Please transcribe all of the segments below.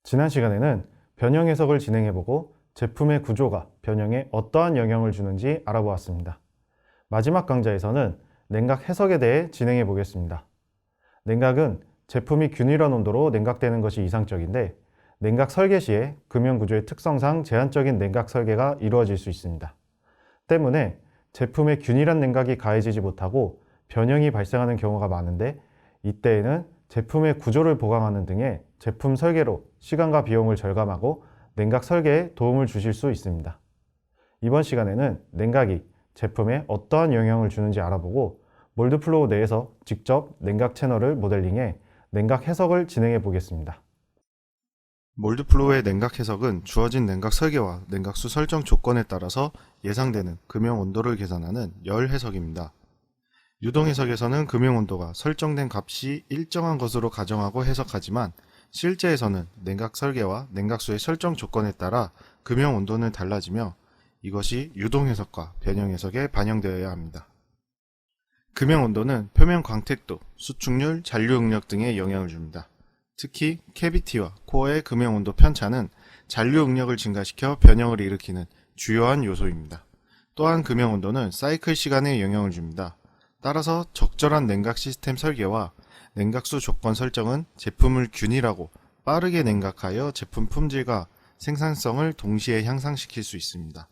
지난 시간에는 변형 해석을 진행해보고 제품의 구조가 변형에 어떠한 영향을 주는지 알아보았습니다. 마지막 강좌에서는 냉각 해석에 대해 진행해 보겠습니다. 냉각은 제품이 균일한 온도로 냉각되는 것이 이상적인데 냉각 설계 시에 금형 구조의 특성상 제한적인 냉각 설계가 이루어질 수 있습니다. 때문에 제품에 균일한 냉각이 가해지지 못하고 변형이 발생하는 경우가 많은데 이때에는 제품의 구조를 보강하는 등의 제품 설계로 시간과 비용을 절감하고 냉각 설계에 도움을 주실 수 있습니다. 이번 시간에는 냉각이 제품에 어떠한 영향을 주는지 알아보고 몰드플로우 내에서 직접 냉각 채널을 모델링해 냉각 해석을 진행해 보겠습니다. 몰드플로우의 냉각 해석은 주어진 냉각 설계와 냉각수 설정 조건에 따라서 예상되는 금형 온도를 계산하는 열 해석입니다. 유동 해석에서는 금형 온도가 설정된 값이 일정한 것으로 가정하고 해석하지만 실제에서는 냉각 설계와 냉각수의 설정 조건에 따라 금형 온도는 달라지며 이것이 유동 해석과 변형 해석에 반영되어야 합니다. 금형 온도는 표면 광택도, 수축률, 잔류 응력 등에 영향을 줍니다. 특히 캐비티와 코어의 금형 온도 편차는 잔류 응력을 증가시켜 변형을 일으키는 주요한 요소입니다. 또한 금형 온도는 사이클 시간에 영향을 줍니다. 따라서 적절한 냉각 시스템 설계와 냉각수 조건 설정은 제품을 균일하고 빠르게 냉각하여 제품 품질과 생산성을 동시에 향상시킬 수 있습니다.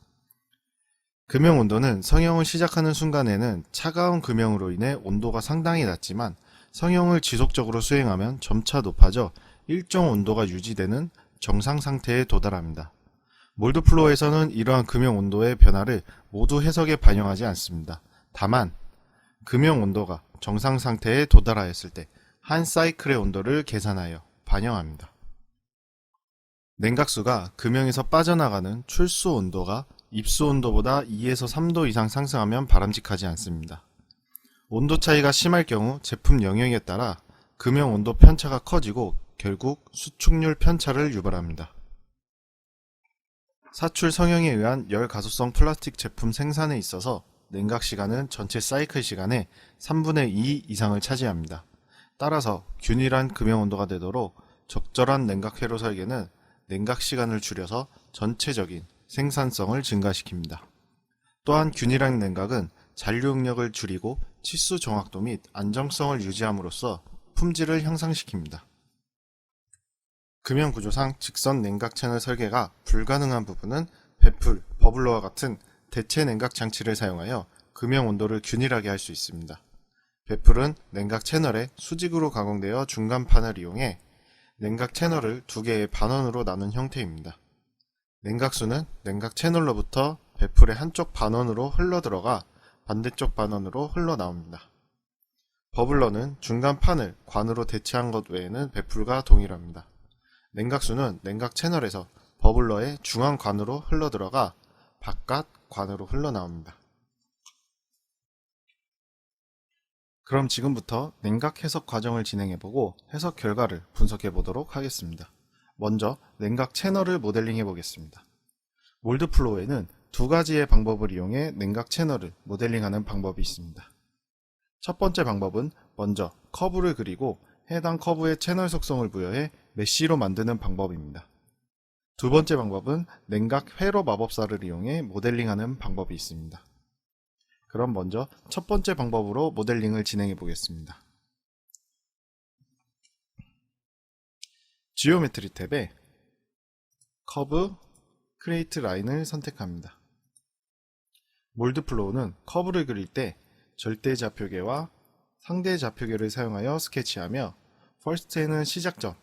금형 온도는 성형을 시작하는 순간에는 차가운 금형으로 인해 온도가 상당히 낮지만 성형을 지속적으로 수행하면 점차 높아져 일정 온도가 유지되는 정상 상태에 도달합니다. 몰드플로우에서는 이러한 금형 온도의 변화를 모두 해석에 반영하지 않습니다. 다만 금형 온도가 정상 상태에 도달하였을 때 한 사이클의 온도를 계산하여 반영합니다. 냉각수가 금형에서 빠져나가는 출수 온도가 입수 온도보다 2에서 3도 이상 상승하면 바람직하지 않습니다. 온도 차이가 심할 경우 제품 영역에 따라 금형 온도 편차가 커지고 결국 수축률 편차를 유발합니다. 사출 성형에 의한 열 가소성 플라스틱 제품 생산에 있어서 냉각 시간은 전체 사이클 시간의 3분의 2 이상을 차지합니다. 따라서 균일한 금형 온도가 되도록 적절한 냉각 회로 설계는 냉각 시간을 줄여서 전체적인 생산성을 증가시킵니다. 또한 균일한 냉각은 잔류 응력을 줄이고 치수 정확도 및 안정성을 유지함으로써 품질을 향상시킵니다. 금형 구조상 직선 냉각 채널 설계가 불가능한 부분은 배풀, 버블러와 같은 대체 냉각 장치를 사용하여 금형 온도를 균일하게 할 수 있습니다. 배풀은 냉각 채널에 수직으로 가공되어 중간판을 이용해 냉각 채널을 두 개의 반원으로 나눈 형태입니다. 냉각수는 냉각 채널로부터 배풀의 한쪽 반원으로 흘러들어가 반대쪽 반원으로 흘러나옵니다. 버블러는 중간판을 관으로 대체한 것 외에는 배풀과 동일합니다. 냉각수는 냉각 채널에서 버블러의 중앙관으로 흘러들어가 바깥 관으로 흘러나옵니다. 그럼 지금부터 냉각 해석 과정을 진행해보고 해석 결과를 분석해보도록 하겠습니다. 먼저 냉각 채널을 모델링해 보겠습니다. 몰드플로우에는 두 가지의 방법을 이용해 냉각 채널을 모델링하는 방법이 있습니다. 첫 번째 방법은 먼저 커브를 그리고 해당 커브의 채널 속성을 부여해 메쉬로 만드는 방법입니다. 두 번째 방법은 냉각 회로 마법사를 이용해 모델링하는 방법이 있습니다. 그럼 먼저 첫 번째 방법으로 모델링을 진행해 보겠습니다. 지오메트리 탭에 커브 크리에이트 라인을 선택합니다. 몰드플로우는 커브를 그릴 때 절대 좌표계와 상대 좌표계를 사용하여 스케치하며 퍼스트에는 시작점,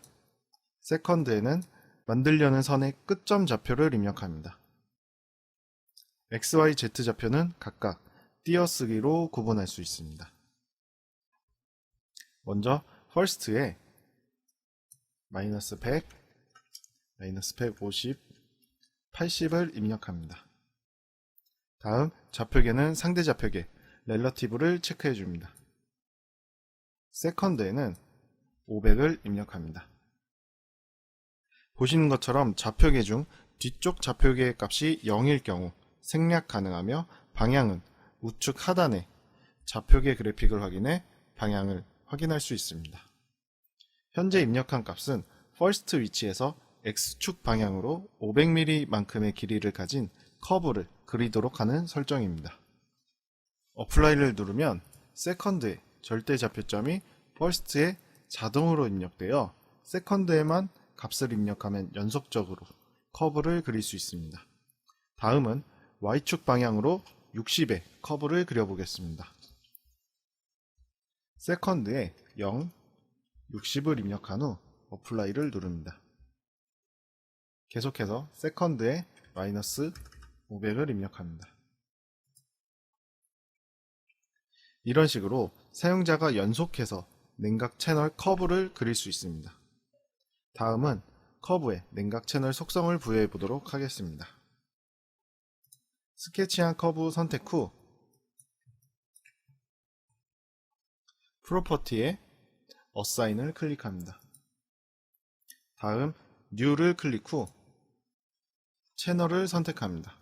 세컨드에는 만들려는 선의 끝점 좌표를 입력합니다. X, Y, Z 좌표는 각각 띄어쓰기로 구분할 수 있습니다. 먼저 first에 -100, -150, 80을 입력합니다. 다음 좌표계는 상대 좌표계 relative를 체크해 줍니다. 세컨드에는 500을 입력합니다. 보시는 것처럼 좌표계 중 뒤쪽 좌표계의 값이 0일 경우 생략 가능하며 방향은 우측 하단에 좌표계 그래픽을 확인해 방향을 확인할 수 있습니다. 현재 입력한 값은 first 위치에서 X축 방향으로 500mm만큼의 길이를 가진 커브를 그리도록 하는 설정입니다. 어플라이를 누르면 세컨드의 절대 좌표점이 퍼스트에 자동으로 입력되어 세컨드에만 값을 입력하면 연속적으로 커브를 그릴 수 있습니다. 다음은 Y축 방향으로 60의 커브를 그려보겠습니다. 세컨드에 0, 60을 입력한 후 어플라이를 누릅니다. 계속해서 세컨드에 마이너스 500을 입력합니다. 이런 식으로 사용자가 연속해서 냉각 채널 커브를 그릴 수 있습니다. 다음은 커브에 냉각 채널 속성을 부여해 보도록 하겠습니다. 스케치한 커브 선택 후 프로퍼티에 어사인을 클릭합니다. 다음 뉴를 클릭 후 채널을 선택합니다.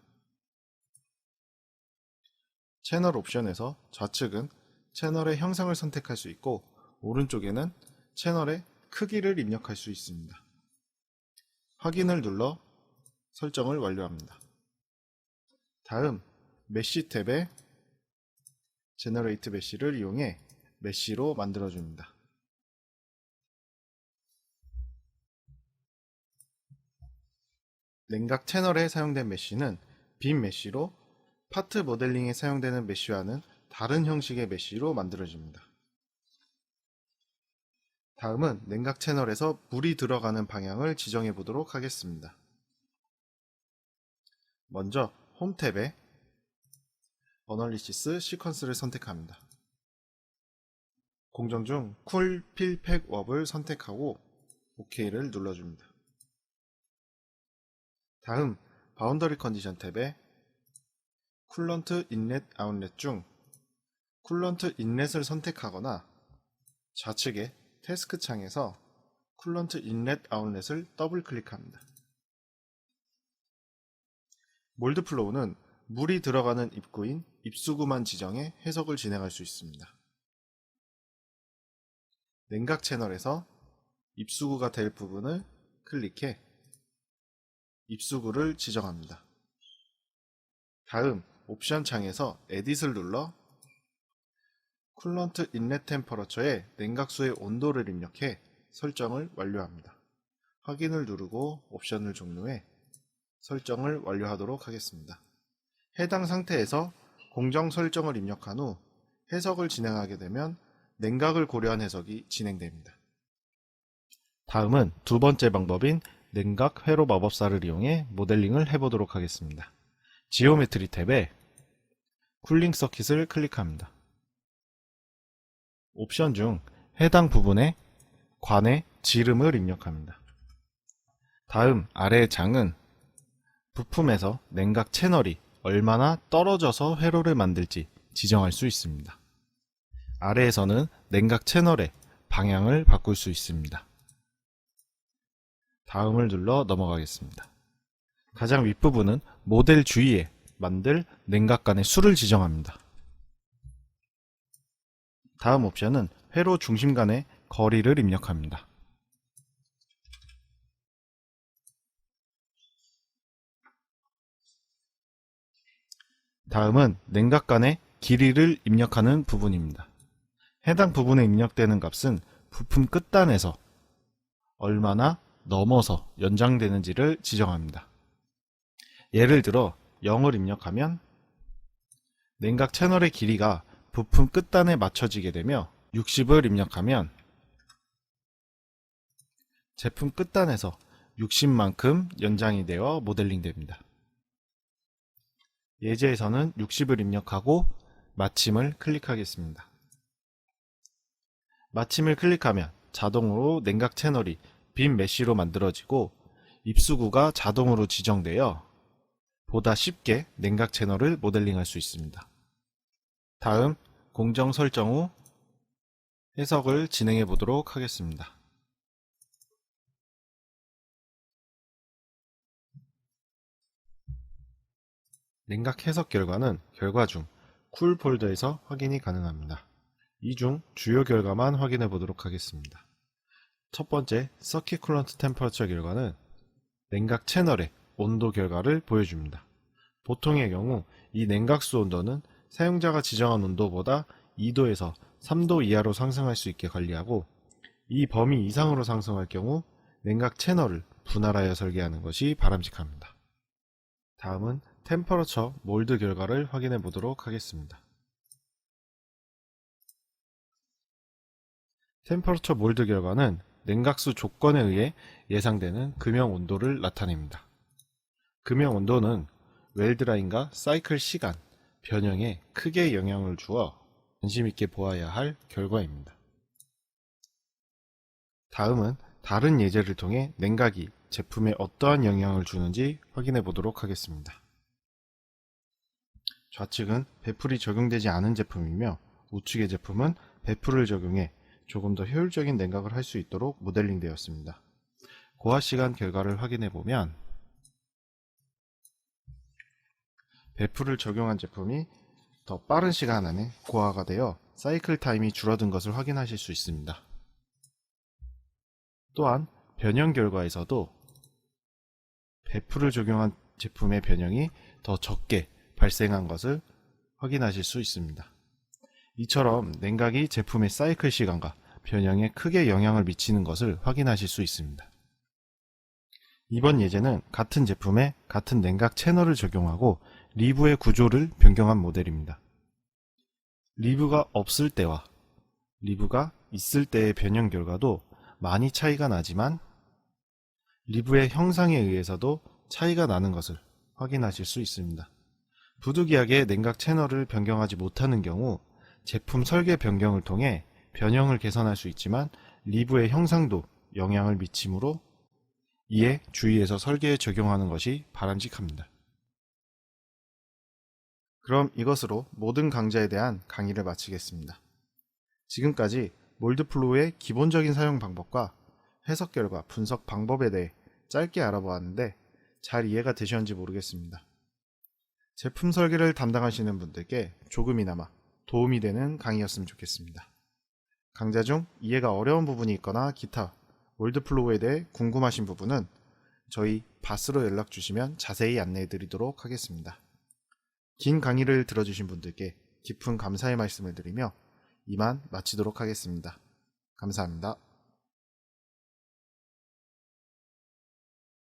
채널 옵션에서 좌측은 채널의 형상을 선택할 수 있고 오른쪽에는 채널의 크기를 입력할 수 있습니다. 확인을 눌러 설정을 완료합니다. 다음 메쉬 탭에 제너레이트 메쉬를 이용해 메쉬로 만들어줍니다. 냉각 채널에 사용된 메쉬는 빔 메쉬로 파트 모델링에 사용되는 메쉬와는 다른 형식의 메쉬로 만들어집니다. 다음은 냉각 채널에서 물이 들어가는 방향을 지정해 보도록 하겠습니다. 먼저 홈 탭에 어널리시스 시퀀스를 선택합니다. 공정 중 쿨 필팩 왑을 선택하고 OK를 눌러줍니다. 다음 바운더리 컨디션 탭에 쿨런트 인렛 아웃렛 중 쿨런트 인렛을 선택하거나 좌측에 태스크 창에서 쿨런트 인렛 아웃렛을 더블 클릭합니다. 몰드 플로우는 물이 들어가는 입구인 입수구만 지정해 해석을 진행할 수 있습니다. 냉각 채널에서 입수구가 될 부분을 클릭해 입수구를 지정합니다. 다음 옵션 창에서 에딧을 눌러 쿨런트 인렛 템퍼러처에 냉각수의 온도를 입력해 설정을 완료합니다. 확인을 누르고 옵션을 종료해 설정을 완료하도록 하겠습니다. 해당 상태에서 공정 설정을 입력한 후 해석을 진행하게 되면 냉각을 고려한 해석이 진행됩니다. 다음은 두 번째 방법인 냉각 회로 마법사를 이용해 모델링을 해보도록 하겠습니다. 지오메트리 탭에 쿨링 서킷을 클릭합니다. 옵션 중 해당 부분에 관의 지름을 입력합니다. 다음 아래의 장은 부품에서 냉각 채널이 얼마나 떨어져서 회로를 만들지 지정할 수 있습니다. 아래에서는 냉각 채널의 방향을 바꿀 수 있습니다. 다음을 눌러 넘어가겠습니다. 가장 윗부분은 모델 주위에 만들 냉각관의 수를 지정합니다. 다음 옵션은 회로 중심 간의 거리를 입력합니다. 다음은 냉각관의 길이를 입력하는 부분입니다. 해당 부분에 입력되는 값은 부품 끝단에서 얼마나 넘어서 연장되는지를 지정합니다. 예를 들어 0을 입력하면 냉각 채널의 길이가 부품 끝단에 맞춰지게 되며 60을 입력하면 제품 끝단에서 60만큼 연장이 되어 모델링 됩니다. 예제에서는 60을 입력하고 마침을 클릭하겠습니다. 마침을 클릭하면 자동으로 냉각 채널이 빔 메쉬로 만들어지고 입수구가 자동으로 지정되어 보다 쉽게 냉각 채널을 모델링할 수 있습니다. 다음 공정 설정 후 해석을 진행해 보도록 하겠습니다. 냉각 해석 결과는 결과 중 쿨 폴더에서 확인이 가능합니다. 이 중 주요 결과만 확인해 보도록 하겠습니다. 첫 번째 서킷 쿨런트 템퍼러처 결과는 냉각 채널의 온도 결과를 보여줍니다. 보통의 경우 이 냉각수 온도는 사용자가 지정한 온도보다 2도에서 3도 이하로 상승할 수 있게 관리하고, 이 범위 이상으로 상승할 경우 냉각 채널을 분할하여 설계하는 것이 바람직합니다. 다음은 템퍼러처 몰드 결과를 확인해 보도록 하겠습니다. 템퍼러처 몰드 결과는 냉각수 조건에 의해 예상되는 금형 온도를 나타냅니다. 금형 온도는 웰드라인과 사이클 시간, 변형에 크게 영향을 주어 관심 있게 보아야 할 결과입니다. 다음은 다른 예제를 통해 냉각이 제품에 어떠한 영향을 주는지 확인해 보도록 하겠습니다. 좌측은 배풀이 적용되지 않은 제품이며 우측의 제품은 배풀을 적용해 조금 더 효율적인 냉각을 할 수 있도록 모델링 되었습니다. 고화 시간 결과를 확인해 보면 배풀을 적용한 제품이 더 빠른 시간 안에 고화가 되어 사이클 타임이 줄어든 것을 확인하실 수 있습니다. 또한 변형 결과에서도 배풀을 적용한 제품의 변형이 더 적게 발생한 것을 확인하실 수 있습니다. 이처럼 냉각이 제품의 사이클 시간과 변형에 크게 영향을 미치는 것을 확인하실 수 있습니다. 이번 예제는 같은 제품에 같은 냉각 채널을 적용하고 리브의 구조를 변경한 모델입니다. 리브가 없을 때와 리브가 있을 때의 변형 결과도 많이 차이가 나지만 리브의 형상에 의해서도 차이가 나는 것을 확인하실 수 있습니다. 부득이하게 냉각 채널을 변경하지 못하는 경우 제품 설계 변경을 통해 변형을 개선할 수 있지만 리브의 형상도 영향을 미치므로 이에 주의해서 설계에 적용하는 것이 바람직합니다. 그럼 이것으로 모든 강좌에 대한 강의를 마치겠습니다. 지금까지 몰드플로우의 기본적인 사용 방법과 해석 결과 분석 방법에 대해 짧게 알아보았는데 잘 이해가 되셨는지 모르겠습니다. 제품 설계를 담당하시는 분들께 조금이나마 도움이 되는 강의였으면 좋겠습니다. 강좌 중 이해가 어려운 부분이 있거나 기타 몰드플로우에 대해 궁금하신 부분은 저희 바스로 연락 주시면 자세히 안내해 드리도록 하겠습니다. 긴 강의를 들어주신 분들께 깊은 감사의 말씀을 드리며 이만 마치도록 하겠습니다. 감사합니다.